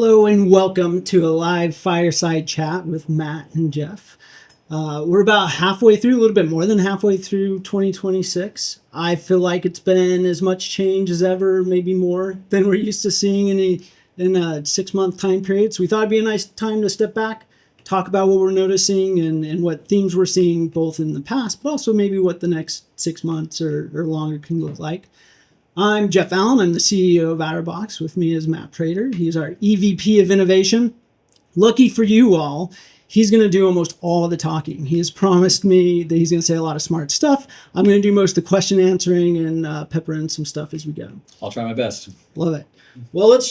Hello and welcome to a live fireside chat with Matt and Jeff. We're about halfway through, a little bit more than halfway through 2026. I feel like it's been as much change as ever, maybe more than we're used to seeing in a 6-month time period. So we thought it'd be a nice time to step back, talk about what we're noticing and what themes we're seeing both in the past, but also maybe what the next 6 months or longer can look like. I'm Jeff Allen. I'm the CEO of OuterBox. With me is Matt Prater. He's our EVP of Innovation. Lucky for you all, he's going to do almost all the talking. He has promised me that he's going to say a lot of smart stuff. I'm going to do most of the question answering and pepper in some stuff as we go. I'll try my best. Love it. Well, let's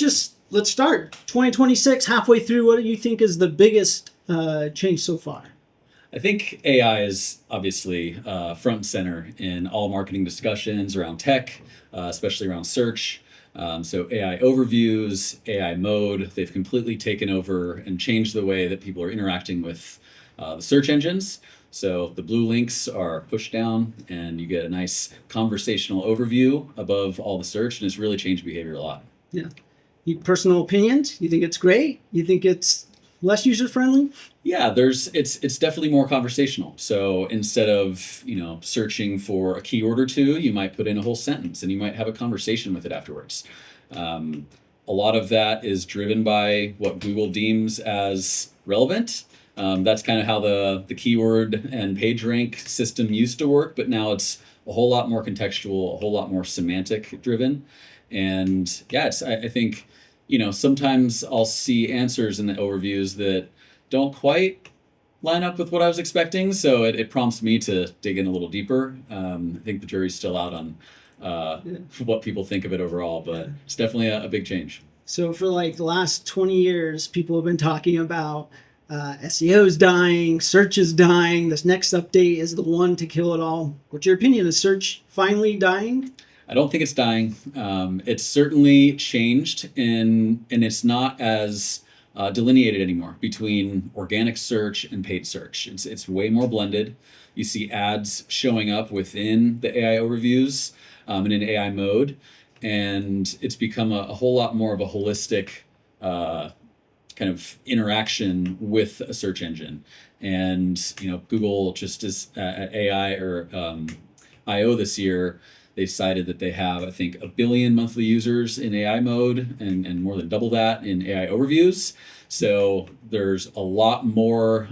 start. 2026, halfway through. What do you think is the biggest change so far? I think AI is obviously front and center in all marketing discussions around tech, especially around search. So AI overviews, AI mode, they've completely taken over and changed the way that people are interacting with the search engines. So the blue links are pushed down and you get a nice conversational overview above all the search, and it's really changed behavior a lot. Yeah. Personal opinions? You think it's great? You think it's less user-friendly? Yeah, it's definitely more conversational. So instead of, searching for a keyword or two, you might put in a whole sentence and you might have a conversation with it afterwards. A lot of that is driven by what Google deems as relevant. That's kind of how the keyword and page rank system used to work, but now it's a whole lot more contextual, a whole lot more semantic driven. And yeah, I think, sometimes I'll see answers in the overviews that don't quite line up with what I was expecting. So it prompts me to dig in a little deeper. I think the jury's still out on what people think of it overall, but it's definitely a big change. So for like the last 20 years, people have been talking about SEO's dying, search is dying. This next update is the one to kill it all. What's your opinion? Is search finally dying? I don't think it's dying. It's certainly changed, and it's not as delineated anymore between organic search and paid search. It's way more blended. You see ads showing up within the AI overviews in an AI mode, and it's become a whole lot more of a holistic kind of interaction with a search engine. And Google just is at AI or I/O this year. They cited that they have, I think, 1 billion monthly users in AI mode and more than double that in AI overviews. So there's a lot more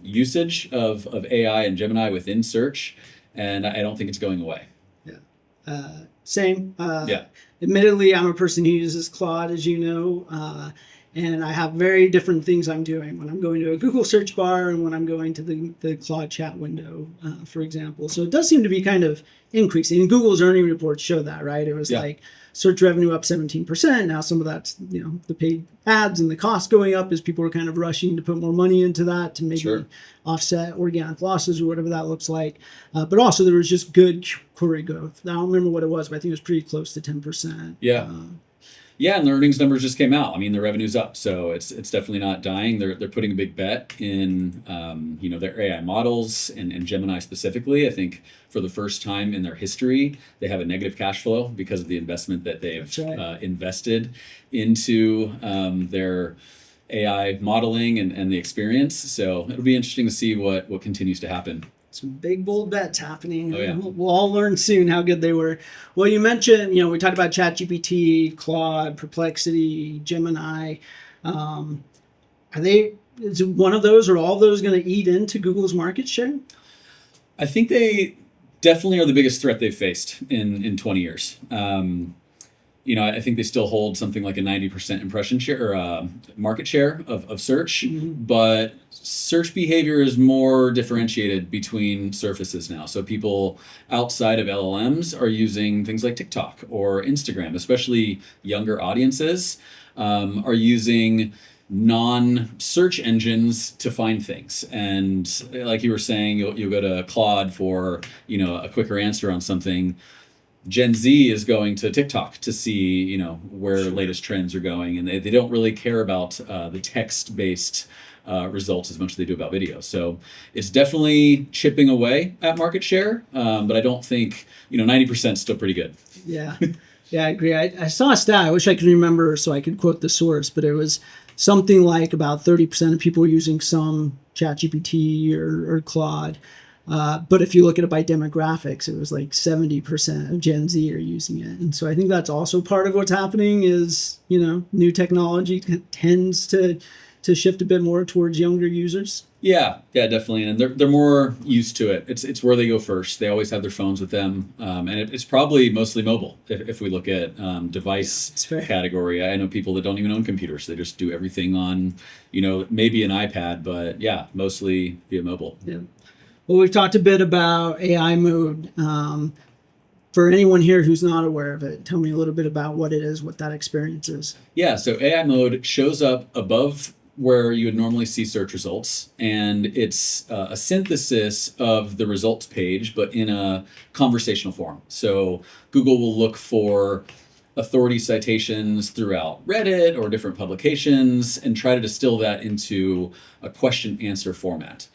usage of AI and Gemini within search, and I don't think it's going away. Yeah. Same. Yeah. Admittedly, I'm a person who uses Claude, as you know, and I have very different things I'm doing when I'm going to a Google search bar and when I'm going to the Claude chat window, for example. So it does seem to be kind of increasing. And Google's earnings reports show that, right? It was like search revenue up 17%. Now some of that's, the paid ads and the cost going up as people are kind of rushing to put more money into that to maybe offset organic losses or whatever that looks like. But also there was just good query growth. I don't remember what it was, but I think it was pretty close to 10%. Yeah. Yeah, and the earnings numbers just came out. I mean, the revenue's up, so it's definitely not dying. They're putting a big bet in their AI models and Gemini specifically. I think for the first time in their history, they have a negative cash flow because of the investment that they've invested into their AI modeling and the experience. So it'll be interesting to see what continues to happen. Some big, bold bets happening. Oh, yeah. We'll all learn soon how good they were. Well, you mentioned, we talked about ChatGPT, Claude, Perplexity, Gemini. Is one of those or all of those going to eat into Google's market share? I think they definitely are the biggest threat they've faced in 20 years. I think they still hold something like a 90% impression share or market share of search, but search behavior is more differentiated between surfaces now. So people outside of LLMs are using things like TikTok or Instagram, especially younger audiences are using non-search engines to find things. And like you were saying, you'll go to Claude for, a quicker answer on something. Gen Z is going to TikTok to see, where latest trends are going, and they don't really care about the text-based results as much as they do about video. So it's definitely chipping away at market share, but I don't think 90% is still pretty good. Yeah. Yeah, I agree. I saw a stat. I wish I could remember so I could quote the source, but it was something like about 30% of people were using some ChatGPT or Claude. But if you look at it by demographics, it was like 70% of Gen Z are using it. And so I think that's also part of what's happening is, new technology tends to shift a bit more towards younger users. Yeah, definitely, and they're more used to it. It's where they go first. They always have their phones with them, and it's probably mostly mobile. If we look at device It's fair. category, I know people that don't even own computers. They just do everything on, maybe an iPad, but yeah, mostly via mobile. Yeah. Well, we've talked a bit about AI mode. For anyone here who's not aware of it, tell me a little bit about what it is, what that experience is. Yeah, so AI mode shows up above where you would normally see search results, and it's a synthesis of the results page, but in a conversational form. So Google will look for authority citations throughout Reddit or different publications and try to distill that into a question answer format.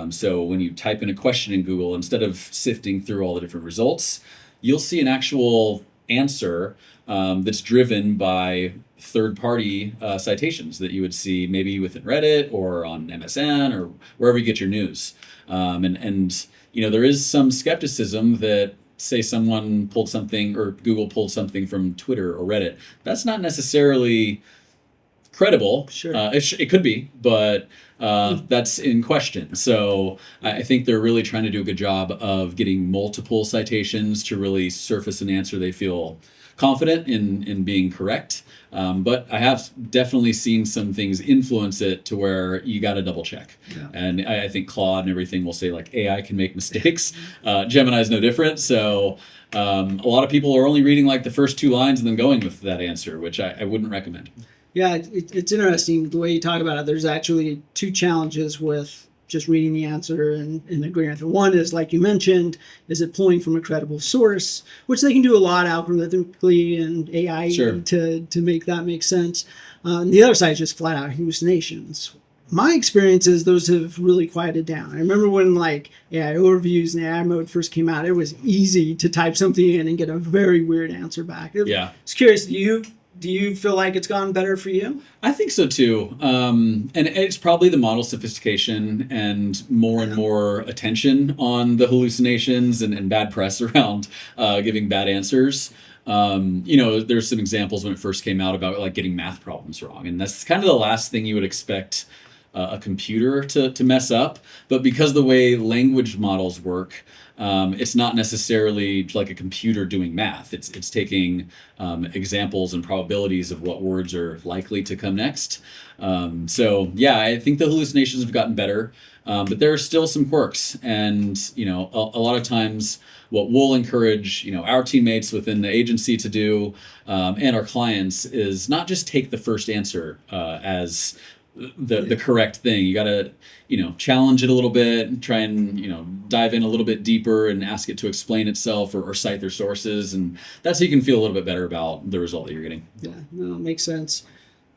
So when you type in a question in Google, instead of sifting through all the different results, you'll see an actual answer that's driven by third-party citations that you would see maybe within Reddit or on MSN or wherever you get your news. And there is some skepticism that, say, someone pulled something or Google pulled something from Twitter or Reddit. That's not necessarily credible. Sure. It could be, but that's in question. So I think they're really trying to do a good job of getting multiple citations to really surface an answer they feel confident in being correct. But I have definitely seen some things influence it to where you got to double check. Yeah. And I think Claude and everything will say like AI can make mistakes. Gemini is no different. So a lot of people are only reading like the first two lines and then going with that answer, which I wouldn't recommend. Yeah, it's interesting the way you talk about it. There's actually two challenges with just reading the answer and agreeing with it. One is, like you mentioned, is it pulling from a credible source, which they can do a lot algorithmically and AI Sure. to make that make sense. And the other side is just flat out hallucinations. My experience is those have really quieted down. I remember when AI overviews and AI mode first came out, it was easy to type something in and get a very weird answer back. Yeah. I was curious, do you feel like it's gone better for you? I think so too. And it's probably the model sophistication and more attention on the hallucinations and bad press around giving bad answers. There's some examples when it first came out about like getting math problems wrong. And that's kind of the last thing you would expect a computer to mess up. But because the way language models work, it's not necessarily like a computer doing math. It's taking examples and probabilities of what words are likely to come next. So yeah, I think the hallucinations have gotten better, but there are still some quirks. And a lot of times, what we'll encourage our teammates within the agency to do and our clients is not just take the first answer as the correct thing. You got to challenge it a little bit and try and dive in a little bit deeper and ask it to explain itself or cite their sources, and that's how you can feel a little bit better about the result that you're getting. Yeah, no, it makes sense.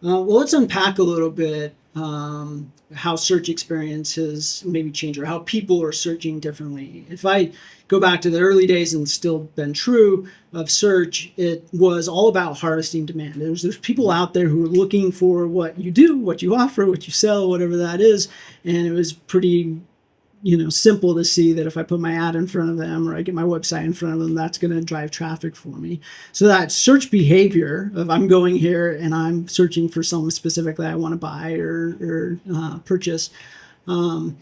Well, let's unpack a little bit how search experience has maybe changed or how people are searching differently. If I go back to the early days and still been true of search, it was all about harvesting demand. There's people out there who are looking for what you do, what you offer, what you sell, whatever that is. And it was pretty simple to see that if I put my ad in front of them or I get my website in front of them, that's going to drive traffic for me. So that search behavior of I'm going here and I'm searching for something specific that I want to buy or purchase. Do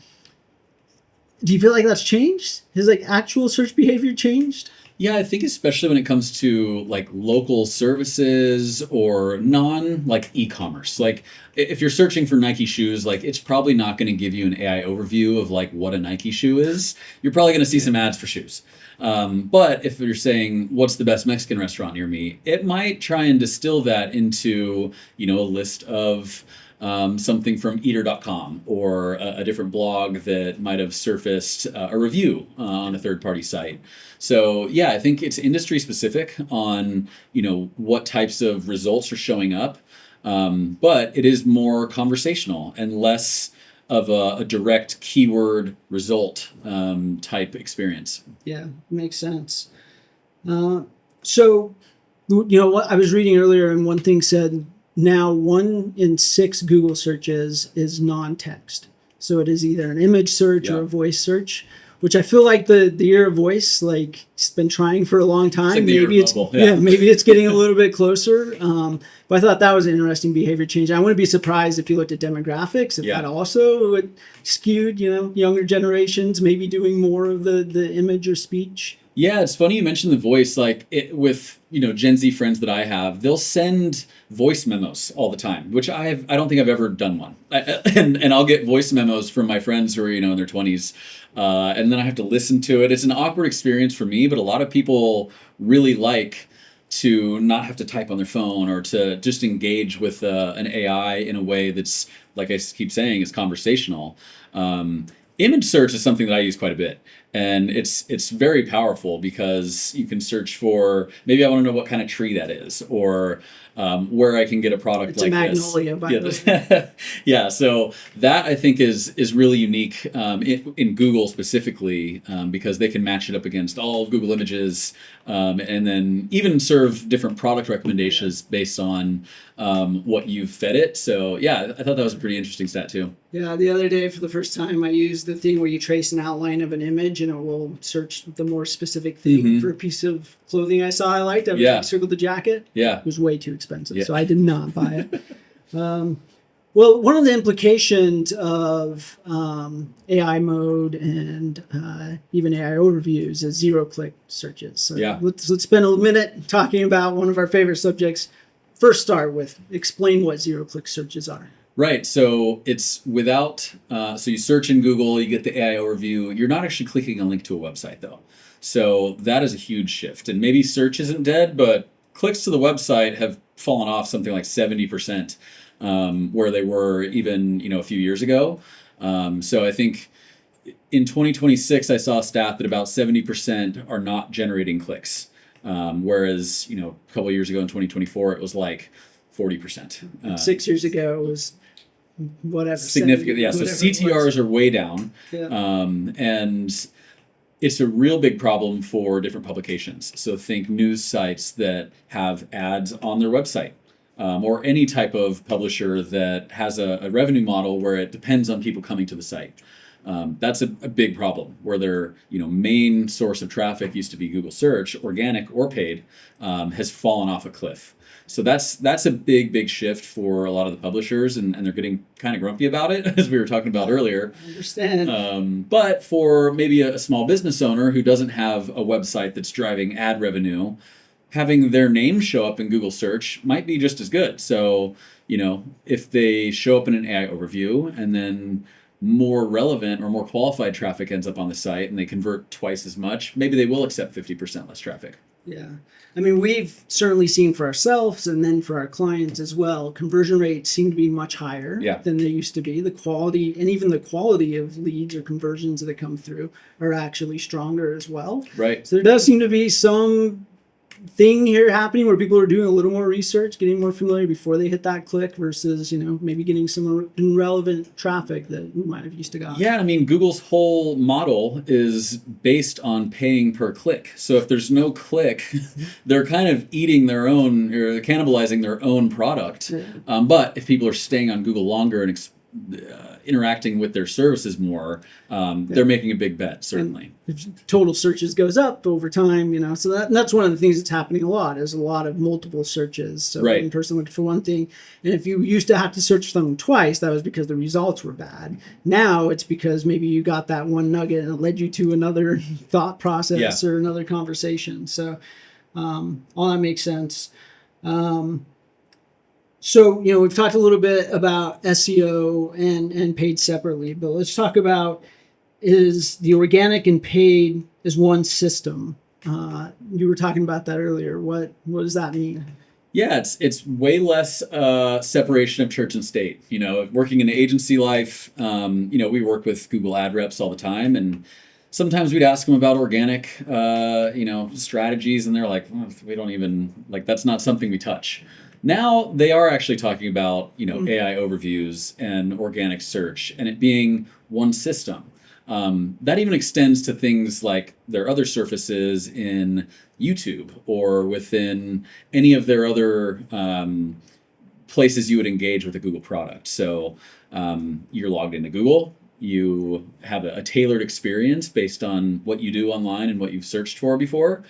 you feel like that's changed? Has actual search behavior changed? Yeah, I think especially when it comes to like local services or non e-commerce. Like if you're searching for Nike shoes, it's probably not going to give you an AI overview of what a Nike shoe is. You're probably going to see some ads for shoes. But if you're saying what's the best Mexican restaurant near me, it might try and distill that into a list of something from eater.com or a different blog that might have surfaced a review on a third-party site. So yeah, I think it's industry specific on what types of results are showing up, but it is more conversational and less of a direct keyword result type experience. Yeah, makes sense. So You know what I was reading earlier, and one thing said now 1 in 6 Google searches is non-text. So it is either an image search or Yeah. a voice search, which I feel like the year of voice, like it's been trying for a long time. like the year Maybe of it's mobile, yeah. maybe it's getting a little bit closer. But I thought that was an interesting behavior change. I wouldn't be surprised if you looked at demographics if Yeah. that also would skewed, younger generations maybe doing more of the image or speech. Yeah, it's funny you mentioned the voice. Like with Gen Z friends that I have, they'll send voice memos all the time, which I don't think I've ever done one. And I'll get voice memos from my friends who are in their 20s, and then I have to listen to it. It's an awkward experience for me, but a lot of people really like to not have to type on their phone or to just engage with an AI in a way that's, like I keep saying, is conversational. Image search is something that I use quite a bit, and it's very powerful because you can search for, maybe I want to know what kind of tree that is, or where I can get a product It's like a magnolia, this. by the way. Yeah, so that I think is really unique in Google specifically, because they can match it up against all of Google Images, and then even serve different product recommendations based on what you've fed it. So yeah, I thought that was a pretty interesting stat too. Yeah, the other day for the first time, I used the thing where you trace an outline of an image and it will search the more specific thing for a piece of clothing I saw I liked. I was like, circled the jacket. Yeah. It was way too expensive, Yeah. so I did not buy it. Well, one of the implications of AI mode and even AI overviews is zero-click searches. So Yeah. let's spend a minute talking about one of our favorite subjects. First, start with explain what zero-click searches are. Right. So it's without, so you search in Google, you get the AI overview. You're not actually clicking a link to a website though. So that is a huge shift. And maybe search isn't dead, but clicks to the website have fallen off something like 70%, where they were even, a few years ago. So I think in 2026, I saw a stat that about 70% are not generating clicks. Whereas, a couple of years ago in 2024, it was like 40%. 6 years ago, it was whatever. Significant, yeah. So CTRs are way down, Yeah. and it's a real big problem for different publications. So think news sites that have ads on their website, or any type of publisher that has a revenue model where it depends on people coming to the site. That's a big problem where their main source of traffic used to be Google search, organic or paid, has fallen off a cliff. So that's a big shift for a lot of the publishers, and they're getting kind of grumpy about it, as we were talking about earlier. I understand. But for maybe a small business owner who doesn't have a website that's driving ad revenue, having their name show up in Google search might be just as good. So, if they show up in an AI overview and then more relevant or more qualified traffic ends up on the site and they convert twice as much, maybe they will accept 50% less traffic. Yeah. I mean, we've certainly seen for ourselves and then for our clients as well, conversion rates seem to be much higher than they used to be. The quality and even the quality of leads or conversions that come through are actually stronger as well. Right. So there does seem to be some thing here happening where people are doing a little more research, getting more familiar before they hit that click versus, maybe getting some irrelevant traffic that we might have used to got. Yeah, I mean, Google's whole model is based on paying per click. So if there's no click, they're kind of eating their own, or cannibalizing their own product. Yeah. But if people are staying on Google longer and interacting with their services more, they're making a big bet, certainly. And if total searches goes up over time, so that's one of the things that's happening a lot. There's a lot of multiple searches. So one person looked for one thing, and if you used to have to search for something twice, that was because the results were bad. Now it's because maybe you got that one nugget and it led you to another thought process or another conversation. So all that makes sense. So, we've talked a little bit about SEO and paid separately, but let's talk about, is the organic and paid is one system. You were talking about that earlier. What does that mean? Yeah, it's way less separation of church and state. Working in agency life, we work with Google ad reps all the time, and sometimes we'd ask them about organic, strategies, and they're like, we don't even, that's not something we touch. Now they are actually talking about, AI overviews and organic search and it being one system. That even extends to things like their other surfaces in YouTube or within any of their other places you would engage with a Google product. So you're logged into Google. You have a tailored experience based on what you do online and what you've searched for before.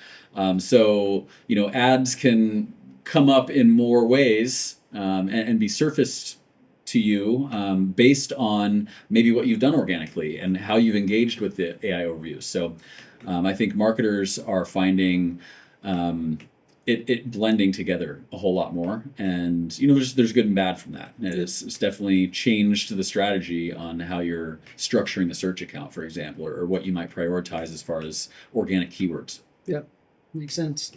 So, ads can come up in more ways and be surfaced to you based on maybe what you've done organically and how you've engaged with the AI overviews. So I think marketers are finding it blending together a whole lot more, and there's good and bad from that. It's definitely changed the strategy on how you're structuring the search account, for example, or what you might prioritize as far as organic keywords. Yep, makes sense.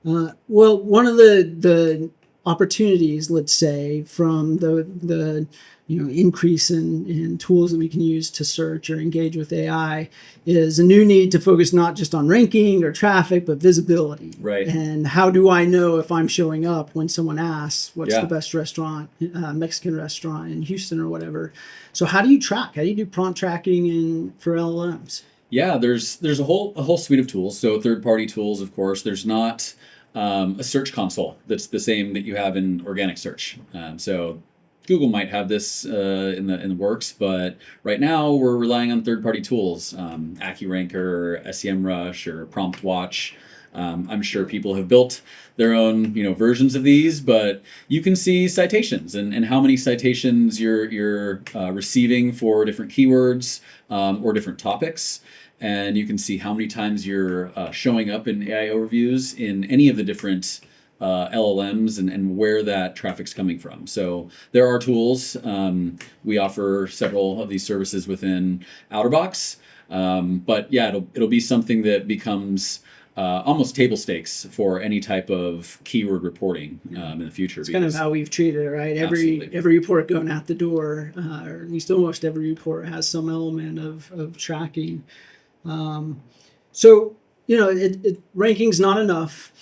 Well, one of the opportunities, let's say, from the increase in tools that we can use to search or engage with AI is a new need to focus not just on ranking or traffic, but visibility. Right. And how do I know if I'm showing up when someone asks what's Yeah. the best restaurant, Mexican restaurant in Houston or whatever? So how do you track? How do you do prompt tracking for LLMs? Yeah, there's a whole suite of tools. So third-party tools, of course. There's not a search console that's the same that you have in organic search. So Google might have this in the works, but right now we're relying on third-party tools, AccuRanker, SEMrush, or PromptWatch. I'm sure people have built their own versions of these, but you can see citations and how many citations you're receiving for different keywords or different topics. And you can see how many times you're showing up in AI overviews in any of the different LLMs and where that traffic's coming from. So there are tools. We offer several of these services within OuterBox. But yeah, it'll be something that becomes almost table stakes for any type of keyword reporting in the future. It's kind of how we've treated it, right? Absolutely. Every report going out the door, or at least almost every report, has some element of tracking. So ranking's not enough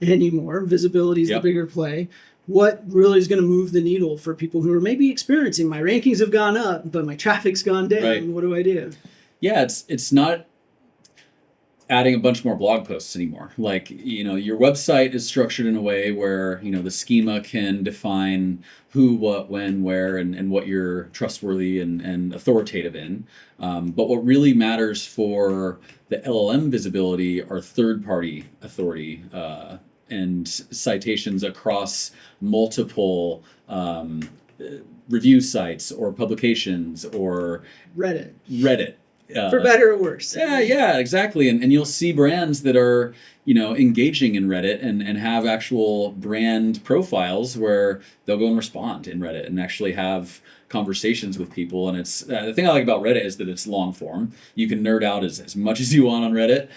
anymore. Visibility is the bigger play. What really is going to move the needle for people who are maybe experiencing my rankings have gone up, but my traffic's gone down? Right. What do I do? Yeah, it's not adding a bunch more blog posts anymore. Like, your website is structured in a way where, the schema can define who, what, when, where, and what you're trustworthy and authoritative in. But what really matters for the LLM visibility are third-party authority and citations across multiple review sites or publications or Reddit. For better or worse. Yeah, exactly. And you'll see brands that are, engaging in Reddit and have actual brand profiles where they'll go and respond in Reddit and actually have conversations with people. And it's the thing I like about Reddit is that it's long form. You can nerd out as much as you want on Reddit,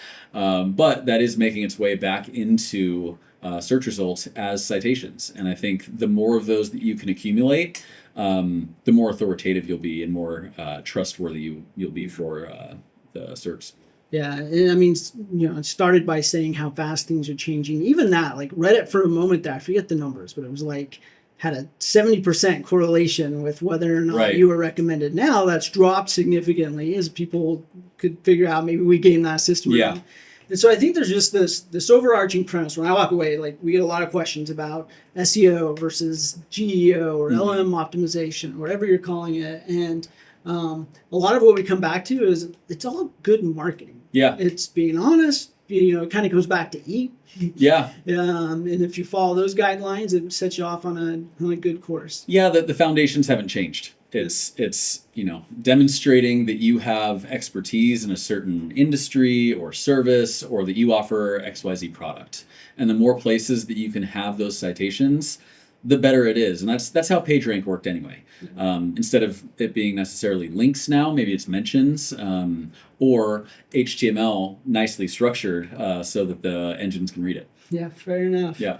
but that is making its way back into search results as citations. And I think the more of those that you can accumulate, the more authoritative you'll be and more trustworthy you'll be for the SERPs. Yeah, and I mean, it started by saying how fast things are changing. Even that, like Reddit for a moment there, I forget the numbers, but it was like had a 70% correlation with whether or not you were recommended. Now that's dropped significantly as people could figure out maybe we game that system. Yeah. And so I think there's just this overarching premise. When I walk away, like we get a lot of questions about SEO versus GEO or LM optimization, whatever you're calling it. And a lot of what we come back to is it's all good marketing. Yeah. It's being honest. It kind of goes back to eat. Yeah. And if you follow those guidelines, it sets you off on a good course. Yeah, the foundations haven't changed. It's demonstrating that you have expertise in a certain industry or service, or that you offer XYZ product. And the more places that you can have those citations, the better it is. And that's how PageRank worked anyway. Instead of it being necessarily links now, maybe it's mentions or HTML nicely structured so that the engines can read it. Yeah, fair enough. Yeah.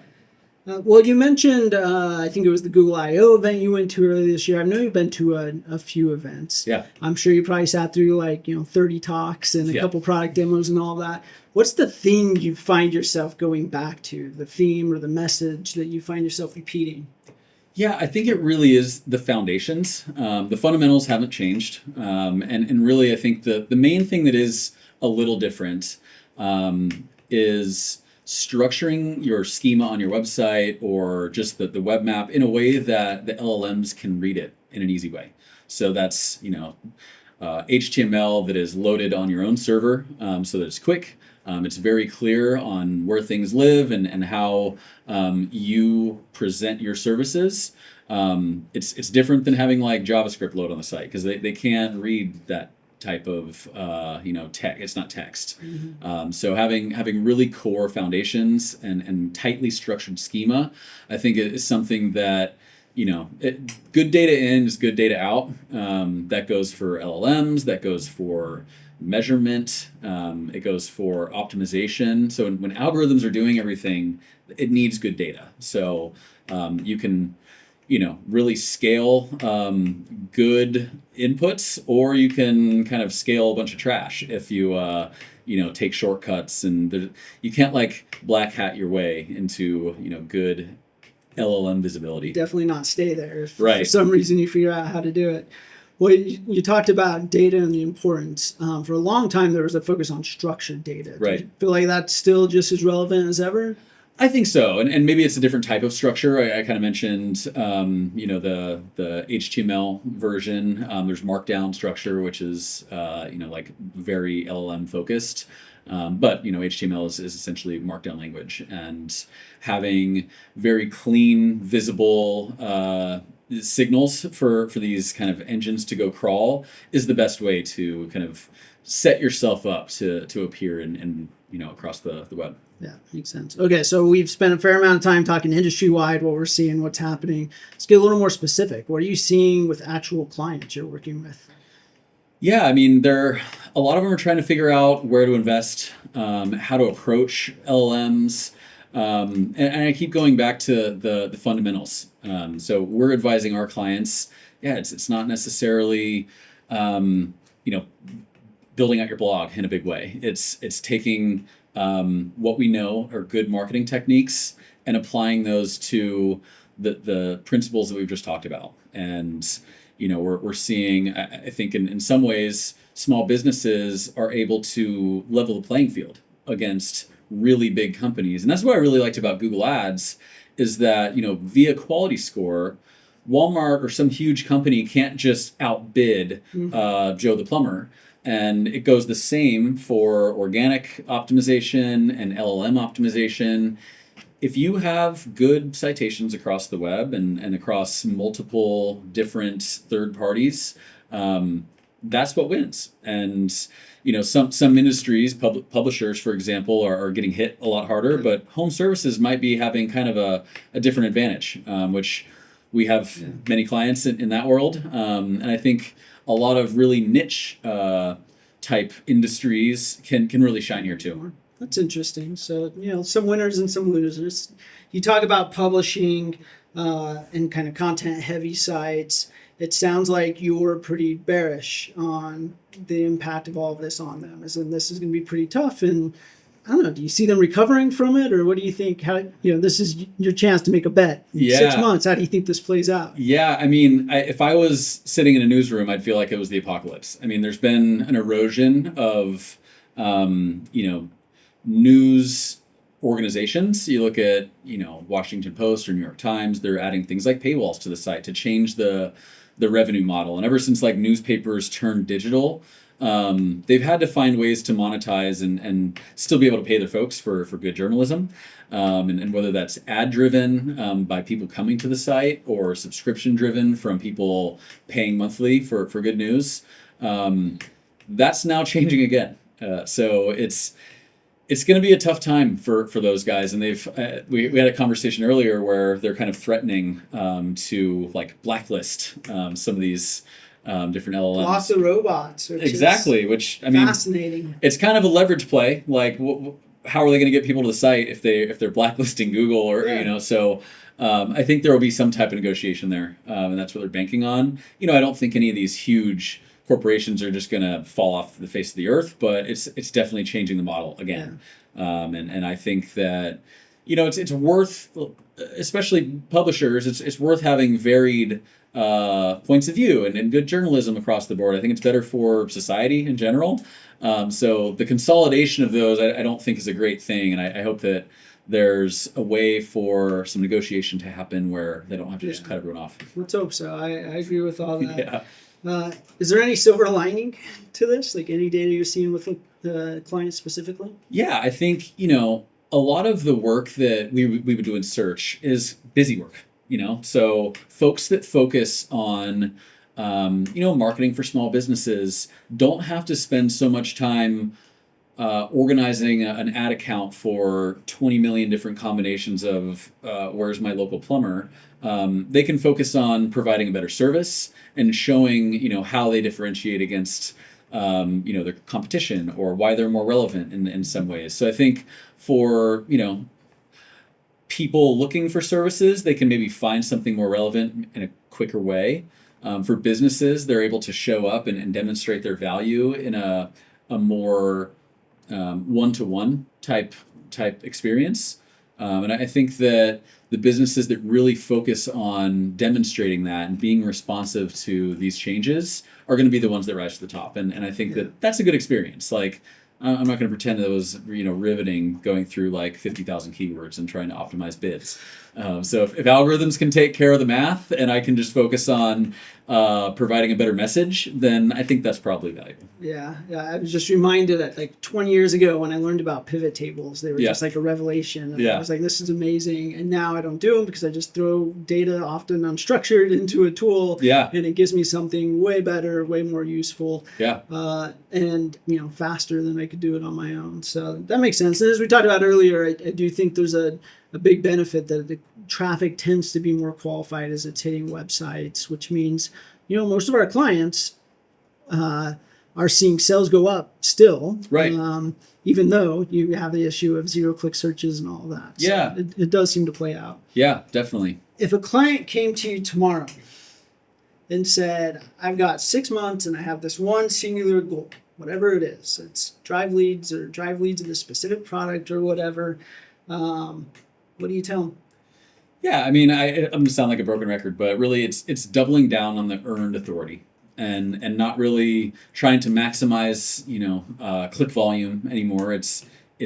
Well, you mentioned, I think it was the Google I/O event you went to earlier this year. I know you've been to a few events. Yeah. I'm sure you probably sat through 30 talks and a couple product demos and all that. What's the theme you find yourself going back to, the theme or the message that you find yourself repeating? Yeah, I think it really is the foundations. The fundamentals haven't changed. And really, I think the main thing that is a little different is structuring your schema on your website or just the web map in a way that the LLMs can read it in an easy way. So that's, HTML that is loaded on your own server so that it's quick. It's very clear on where things live and how you present your services. It's different than having like JavaScript load on the site because they can't read that type of tech. It's not text. So having really core foundations and tightly structured schema, I think is something that good data in is good data out. That goes for LLMs. That goes for measurement. It goes for optimization. So when algorithms are doing everything, it needs good data. So you can really scale good inputs, or you can kind of scale a bunch of trash if you take shortcuts, and you can't like black hat your way into good LLM visibility. Definitely not stay there if Right. for some reason you figure out how to do it. Well, you talked about data and the importance. For a long time, there was a focus on structured data. Right. Do you feel like that's still just as relevant as ever? I think so, and maybe it's a different type of structure. I kind of mentioned, the HTML version. There's Markdown structure, which is, like very LLM focused. But HTML is essentially Markdown language, and having very clean, visible signals for these kind of engines to go crawl is the best way to kind of set yourself up to appear in across the web. Yeah, makes sense. Okay, so we've spent a fair amount of time talking industry-wide, what we're seeing, what's happening. Let's get a little more specific. What are you seeing with actual clients you're working with? Yeah, I mean, a lot of them are trying to figure out where to invest, how to approach LLMs, and I keep going back to the fundamentals. So we're advising our clients. Yeah, it's not necessarily, building out your blog in a big way. It's taking what we know are good marketing techniques and applying those to the principles that we've just talked about. And we're seeing, I think in some ways, small businesses are able to level the playing field against really big companies. And that's what I really liked about Google Ads is that, via quality score, Walmart or some huge company can't just outbid Joe the plumber. And it goes the same for organic optimization and LLM optimization. If you have good citations across the web and across multiple different third parties, that's what wins. And some industries, publishers, for example, are getting hit a lot harder, but home services might be having kind of a different advantage, which we have many clients in that world. And I think a lot of really niche type industries can really shine here too. That's interesting. So, some winners and some losers. You talk about publishing and kind of content heavy sites. It sounds like you're pretty bearish on the impact of all of this on them. As in, this is going to be pretty tough. And I don't know, do you see them recovering from it, or what do you think? How this is your chance to make a bet. In 6 months, how do you think this plays out? Yeah, I mean, if I was sitting in a newsroom, I'd feel like it was the apocalypse. I mean, there's been an erosion of, news organizations. You look at, Washington Post or New York Times, they're adding things like paywalls to the site to change the revenue model. And ever since like newspapers turned digital, they've had to find ways to monetize and still be able to pay their folks for good journalism. And whether that's ad driven by people coming to the site or subscription driven from people paying monthly for good news, that's now changing again. So it's going to be a tough time for those guys. And we had a conversation earlier where they're kind of threatening to like blacklist some of these different LLMs. Lots of robots. Exactly, which I mean, fascinating. It's kind of a leverage play. Like, how are they going to get people to the site if they're blacklisting Google or So I think there will be some type of negotiation there, and that's what they're banking on. I don't think any of these huge corporations are just going to fall off the face of the earth, but it's definitely changing the model again. And I think that it's worth, especially publishers, it's worth having varied points of view and good journalism across the board. I think it's better for society in general. So the consolidation of those, I don't think is a great thing, and I hope that there's a way for some negotiation to happen where they don't have to just cut everyone off. Let's hope so. I agree with all that. Yeah. Is there any silver lining to this? Like any data you're seeing with the clients specifically? Yeah, I think, a lot of the work that we would do in search is busy work, So folks that focus on, marketing for small businesses don't have to spend so much time organizing an ad account for 20 million different combinations of where's my local plumber. They can focus on providing a better service and showing, how they differentiate against, their competition or why they're more relevant in some ways. So I think for, people looking for services, they can maybe find something more relevant in a quicker way. For businesses, they're able to show up and demonstrate their value in a more one-to-one type experience. And I think that the businesses that really focus on demonstrating that and being responsive to these changes are going to be the ones that rise to the top. And I think that that's a good experience. Like, I'm not going to pretend that it was, riveting going through like 50,000 keywords and trying to optimize bids. So if algorithms can take care of the math and I can just focus on providing a better message, then I think that's probably valuable. Yeah. I was just reminded that like 20 years ago when I learned about pivot tables, they were just like a revelation. And I was like, this is amazing. And now I don't do them because I just throw data, often unstructured, into a tool. Yeah. And it gives me something way better, way more useful. Yeah. And, faster than I could do it on my own. So that makes sense. And as we talked about earlier, I do think there's a big benefit that the traffic tends to be more qualified as it's hitting websites, which means, most of our clients are seeing sales go up still. Right. Even though you have the issue of zero-click searches and all that. So yeah. It does seem to play out. Yeah, definitely. If a client came to you tomorrow and said, I've got 6 months and I have this one singular goal, whatever it is, it's drive leads of a specific product or whatever, what do you tell them? Yeah, I mean, I'm going to sound like a broken record, but really it's doubling down on the earned authority and not really trying to maximize, click volume anymore. It's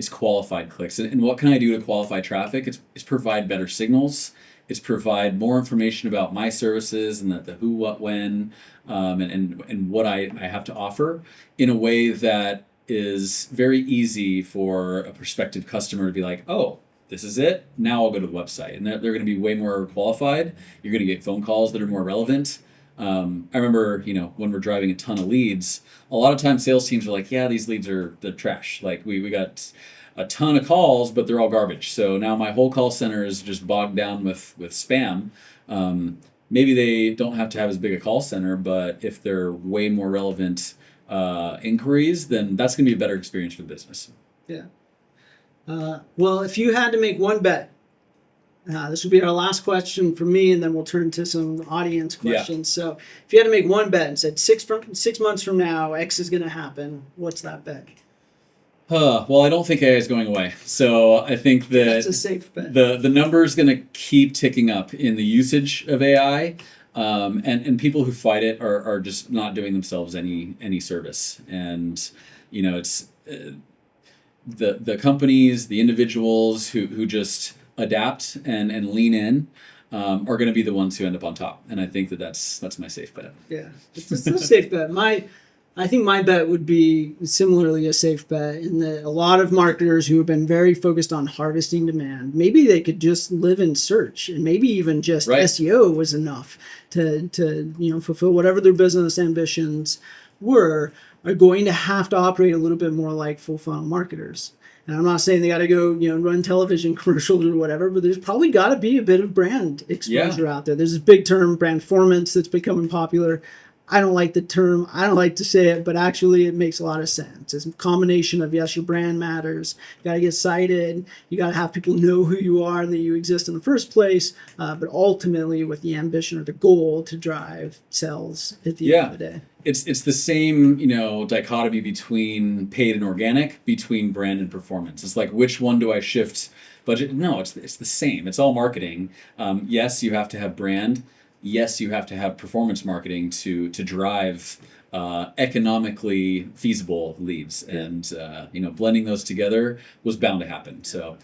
qualified clicks. And what can I do to qualify traffic? It's provide better signals. It's provide more information about my services and the who, what, when, and what I have to offer in a way that is very easy for a prospective customer to be like, oh, this is it. Now I'll go to the website. And they're going to be way more qualified. You're going to get phone calls that are more relevant. I remember, when we're driving a ton of leads, a lot of times sales teams are like, yeah, these leads they're trash. Like we got a ton of calls, but they're all garbage. So now my whole call center is just bogged down with spam. Maybe they don't have to have as big a call center, but if they're way more relevant inquiries, then that's going to be a better experience for the business. Yeah. Well, if you had to make one bet, this would be our last question for me, and then we'll turn to some audience questions. Yeah. So if you had to make one bet and said 6 months from now, X is going to happen, what's that bet? Well, I don't think AI is going away. So I think that that's a safe bet. The number is going to keep ticking up in the usage of AI. And people who fight it are just not doing themselves any service. And, it's the companies, the individuals who just adapt and lean in are going to be the ones who end up on top. And I think that's my safe bet. Yeah, it's a safe bet. I think my bet would be similarly a safe bet in that a lot of marketers who have been very focused on harvesting demand, maybe they could just live in search and maybe even just SEO was enough to fulfill whatever their business ambitions are going to have to operate a little bit more like full funnel marketers. And I'm not saying they got to go, run television commercials or whatever, but there's probably got to be a bit of brand exposure out there. There's this big term, brand performance, that's becoming popular. I don't like the term. I don't like to say it, but actually it makes a lot of sense. It's a combination of, yes, your brand matters. You got to get cited. You got to have people know who you are and that you exist in the first place. But ultimately with the ambition or the goal to drive sales at the end of the day. It's the same, dichotomy between paid and organic, between brand and performance. It's like, which one do I shift budget. No, it's the same. It's all marketing. Yes, you have to have brand. Yes, you have to have performance marketing to drive economically feasible leads, and blending those together was bound to happen. So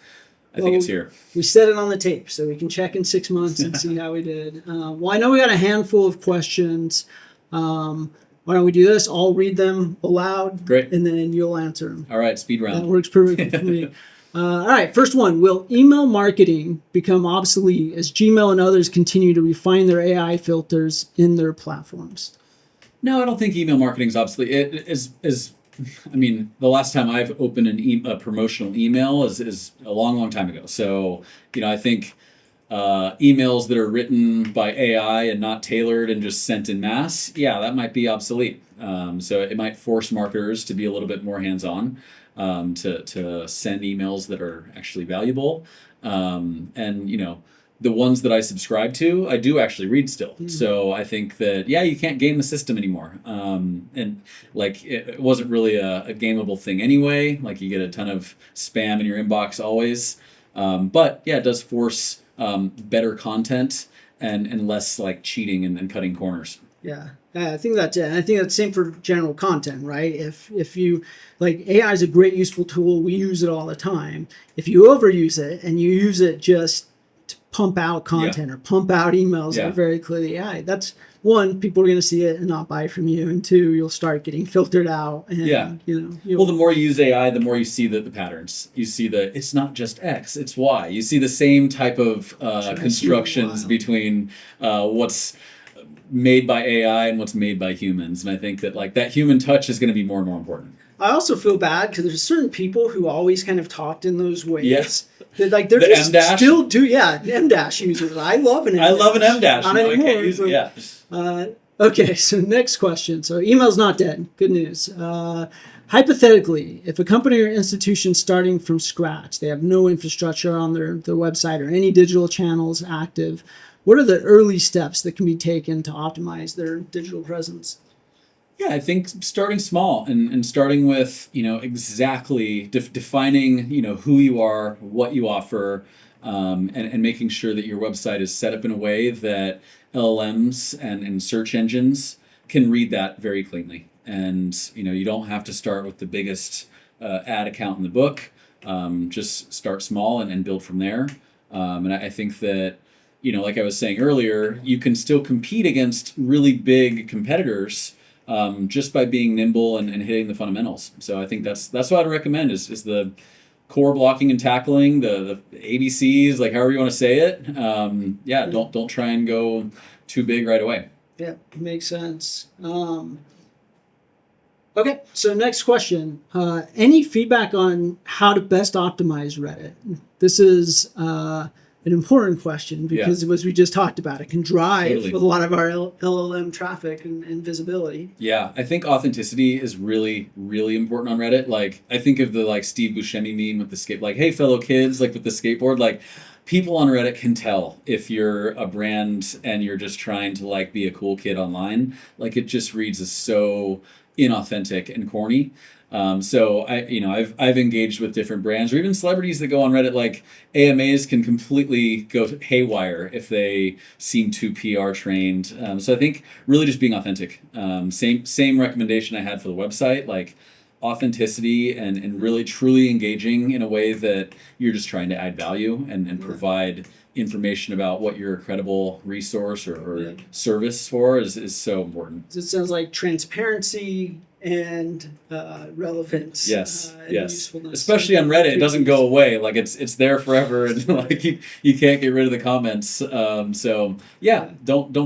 I think it's here. We set it on the tape, so we can check in 6 months and see how we did. Well, I know we got a handful of questions. Why don't we do this? I'll read them aloud. Great. And then you'll answer them. All right, speed round. That works perfectly for me. All right, first one. Will email marketing become obsolete as Gmail and others continue to refine their AI filters in their platforms? No, I don't think email marketing is obsolete. It is. The last time I've opened a promotional email is a long, long time ago. So, I think emails that are written by AI and not tailored and just sent in mass, that might be obsolete. So it might force marketers to be a little bit more hands-on, to send emails that are actually valuable. The ones that I subscribe to, I do actually read still. So I think that, you can't game the system anymore. It wasn't really a gameable thing anyway. Like, you get a ton of spam in your inbox always. But it does force better content and less like cheating and cutting corners. Yeah, I think that's it. And I think that's the same for general content, right? If you, like, AI is a great useful tool. We use it all the time. If you overuse it and you use it just to pump out content or pump out emails that are very clearly AI, that's one, people are going to see it and not buy from you, and two, you'll start getting filtered out. And, well, the more you use AI, the more you see the patterns. You see it's not just X, it's Y. You see the same type of constructions between what's made by AI and what's made by humans. And I think that that human touch is going to be more and more important. I also feel bad because there's certain people who always kind of talked in those ways. Yes. They're the just M-dash? still M-dash users. I love an M-dash. I love an M-dash. Not no, anymore. I can't use it. Okay, so next question. So email's not dead. Good news. Hypothetically, if a company or institution starting from scratch, they have no infrastructure on their website or any digital channels active, what are the early steps that can be taken to optimize their digital presence? Yeah, I think starting small and starting with, exactly defining, who you are, what you offer, and making sure that your website is set up in a way that LLMs and search engines can read that very cleanly. And, you don't have to start with the biggest ad account in the book. Just start small and build from there. And I think that, like I was saying earlier, you can still compete against really big competitors just by being nimble and hitting the fundamentals. So I think that's what I'd recommend is the core blocking and tackling, the ABCs, like however you want to say it. Don't try and go too big right away. Yeah, makes sense. Okay, so next question. Any feedback on how to best optimize Reddit? This is an important question because, as we just talked about, it can drive a lot of our LLM traffic and visibility. Yeah, I think authenticity is really, really important on Reddit. Like, I think of the Steve Buscemi meme with the skate, like, hey, fellow kids, like with the skateboard, like, people on Reddit can tell if you're a brand and you're just trying to be a cool kid online. Like, it just reads as so inauthentic and corny. So I've engaged with different brands or even celebrities that go on Reddit. Like, AMAs can completely go haywire if they seem too PR trained. So I think really just being authentic. Same recommendation I had for the website, like authenticity and really truly engaging in a way that you're just trying to add value and provide information about what your credible resource or service for is so important. It sounds like transparency and relevance. Yes. And usefulness. Especially on Reddit, it doesn't go away. Like, it's there forever, and you can't get rid of the comments. Don't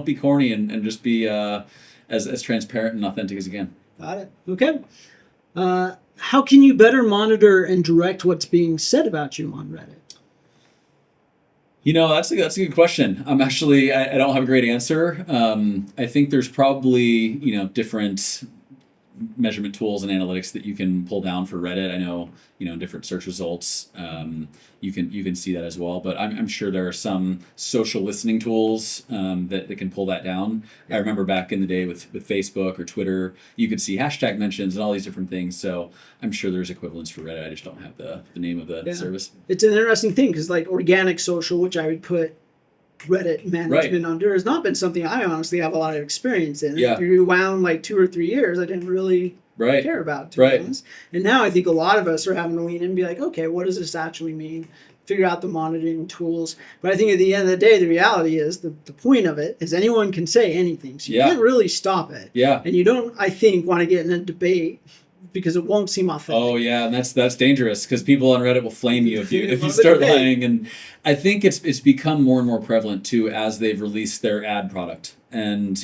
be corny and just be as transparent and authentic as you can. Got it. Okay. How can you better monitor and direct what's being said about you on Reddit? That's a good question. I don't have a great answer. I think there's probably, different measurement tools and analytics that you can pull down for Reddit. I know, different search results, you can see that as well. But I'm sure there are some social listening tools that can pull that down. I remember back in the day with Facebook or Twitter, you could see hashtag mentions and all these different things. So I'm sure there's equivalents for Reddit. I just don't have the name of the service. It's an interesting thing because like organic social, which I would put Reddit management under, has not been something I honestly have a lot of experience in. Yeah. If you rewound like 2 or 3 years, I didn't really care about, to be honest. And now I think a lot of us are having to lean in and be like, okay, what does this actually mean? Figure out the monitoring tools. But I think at the end of the day, the reality is the point of it is anyone can say anything. So you can't really stop it. Yeah. And you don't, I think, want to get in a debate because it won't seem authentic. Oh yeah, and that's dangerous because people on Reddit will flame you if you start lying. And I think it's become more and more prevalent too as they've released their ad product, and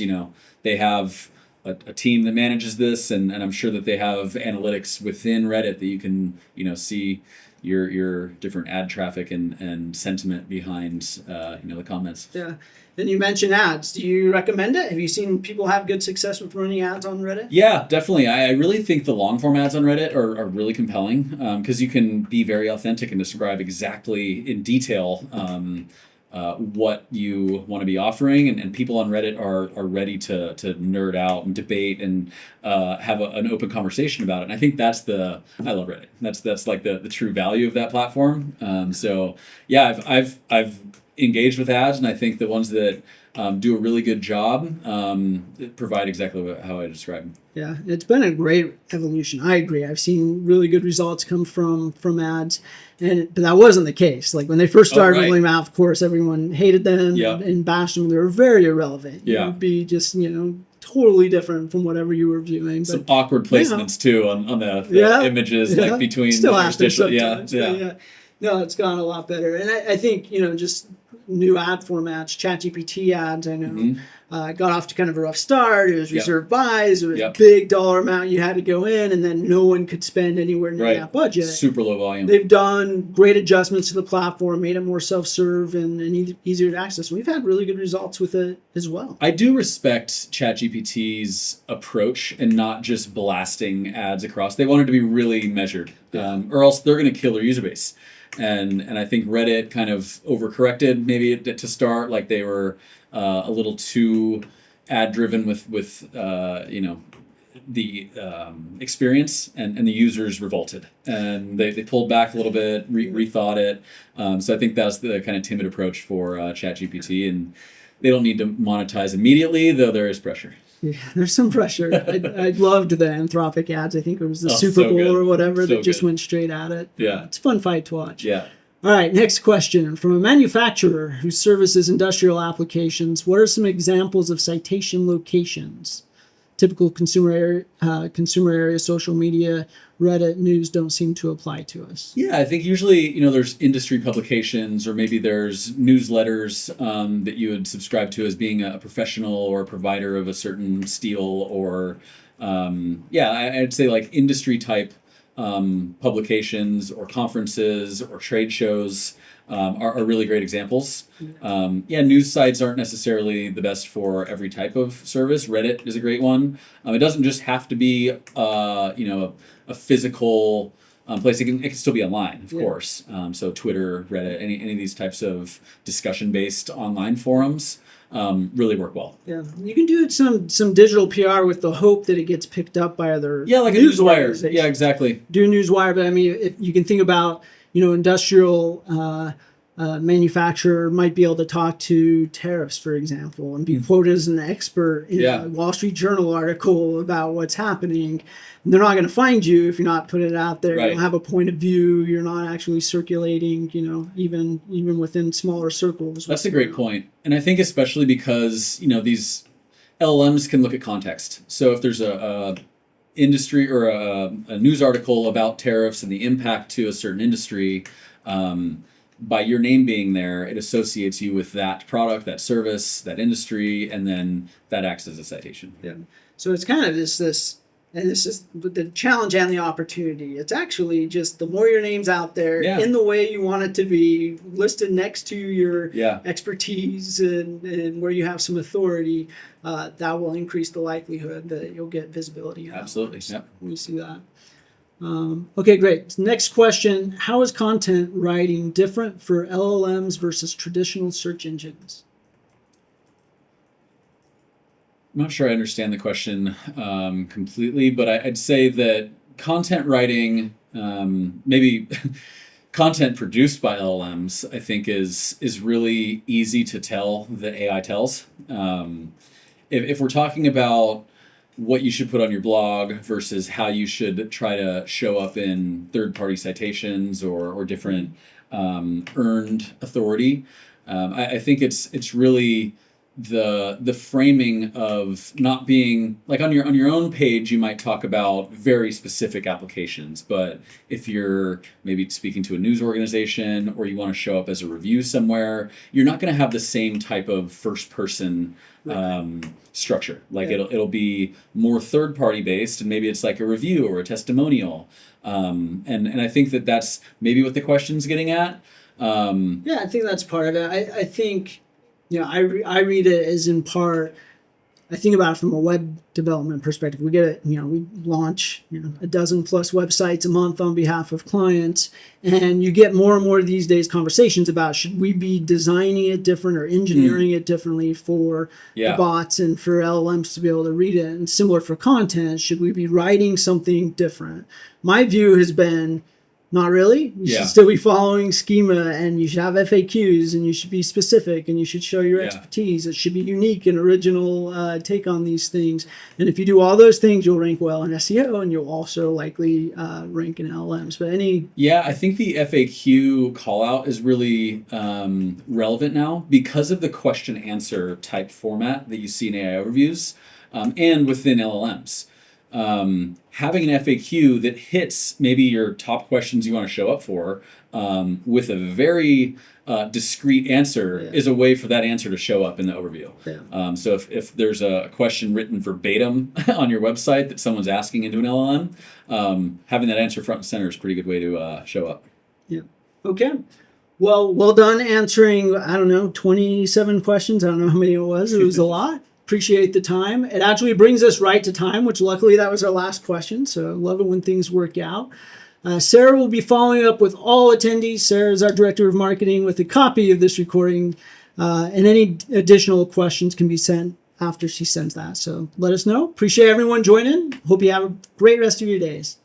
they have a team that manages this, and I'm sure that they have analytics within Reddit that you can see your different ad traffic and sentiment behind the comments. Yeah. Then you mentioned ads. Do you recommend it? Have you seen people have good success with running ads on Reddit? Yeah, definitely. I really think the long form ads on Reddit are really compelling because you can be very authentic and describe exactly in detail what you want to be offering, and people on Reddit are ready to nerd out and debate and have an open conversation about it. And I think I love Reddit. That's like the true value of that platform. So yeah, I've engaged with ads, and I think the ones that do a really good job provide exactly how I described them. Yeah, it's been a great evolution. I agree. I've seen really good results come from ads, but that wasn't the case. Like when they first started rolling them out, of course, everyone hated them and bashed them. They were very irrelevant. Yeah. It would be just totally different from whatever you were viewing. But, some awkward placements too on the images like between still happens sometimes. Yeah. No, it's gone a lot better, and I think just new ad formats, ChatGPT ads. I know got off to kind of a rough start. It was reserved buys. It was a big dollar amount you had to go in, and then no one could spend anywhere near that budget. Super low volume. They've done great adjustments to the platform, made it more self-serve and easier to access. We've had really good results with it as well. I do respect ChatGPT's approach and not just blasting ads across. They want it to be really measured, or else they're going to kill their user base. And I think Reddit kind of overcorrected maybe to start, like they were a little too ad driven with the experience, and the users revolted, and they pulled back a little bit, rethought it. So I think that's the kind of timid approach for ChatGPT, and they don't need to monetize immediately, though there is pressure. Yeah, there's some pressure. I loved the Anthropic ads. I think it was the Super Bowl or whatever that just went straight at it. Yeah. It's a fun fight to watch. Yeah. All right, next question. From a manufacturer who services industrial applications, what are some examples of citation locations? Typical consumer area, social media, Reddit, news don't seem to apply to us. Yeah, I think usually, there's industry publications, or maybe there's newsletters that you would subscribe to as being a professional or a provider of a certain steel, or I'd say like industry type publications or conferences or trade shows are really great examples. News sites aren't necessarily the best for every type of service. Reddit is a great one. It doesn't just have to be a physical place. It can still be online, of course. So Twitter, Reddit, any of these types of discussion-based online forums really work well. Yeah, you can do some digital PR with the hope that it gets picked up by other like news a newswire. organizations. Yeah, exactly. Do newswire, but I mean, if you can think about industrial manufacturer might be able to talk to tariffs, for example, and be quoted as an expert in a Wall Street Journal article about what's happening. And they're not going to find you if you're not putting it out there. You don't have a point of view. You're not actually circulating, even within smaller circles. That's a great point. And I think especially because, these LLMs can look at context. So if there's a industry or a news article about tariffs and the impact to a certain industry, by your name being there, it associates you with that product, that service, that industry, and then that acts as a citation. Yeah. So it's kind of this and this is the challenge and the opportunity. It's actually just the more your name's out there Yeah. in the way you want it to be, listed next to your Yeah. expertise and where you have some authority, that will increase the likelihood that you'll get visibility. Absolutely. Outwards. Yep. We see that. Okay, great. Next question. How is content writing different for LLMs versus traditional search engines? I'm not sure I understand the question completely, but I'd say that content writing, maybe content produced by LLMs, I think is really easy to tell that AI tells. If we're talking about what you should put on your blog versus how you should try to show up in third-party citations or different earned authority, I think it's really the framing of not being like on your own page. You might talk about very specific applications, but if you're maybe speaking to a news organization or you want to show up as a review somewhere, you're not going to have the same type of first person structure. Like it'll be more third party based, and maybe it's like a review or a testimonial. And I think that's maybe what the question's getting at. Yeah, I think that's part of it. I think, I read it as in part, I think about it from a web development perspective. We get it, we launch a dozen plus websites a month on behalf of clients, and you get more and more these days conversations about should we be designing it different or engineering it differently for the bots and for LLMs to be able to read it. And similar for content, should we be writing something different? My view has been, not really. You should still be following schema, and you should have FAQs, and you should be specific, and you should show your expertise. It should be unique and original take on these things. And if you do all those things, you'll rank well in SEO, and you'll also likely rank in LLMs. But I think the FAQ call out is really relevant now because of the question answer type format that you see in AI overviews and within LLMs. Having an FAQ that hits maybe your top questions you want to show up for with a very discrete answer is a way for that answer to show up in the overview. So if there's a question written verbatim on your website that someone's asking into an LLM, having that answer front and center is a pretty good way to show up. Yeah. Okay. Well done answering, 27 questions. I don't know how many it was. It was a lot. Appreciate the time. It actually brings us right to time, which luckily that was our last question. So I love it when things work out. Sarah will be following up with all attendees. Sarah is our director of marketing with a copy of this recording. And any additional questions can be sent after she sends that. So let us know. Appreciate everyone joining. Hope you have a great rest of your days.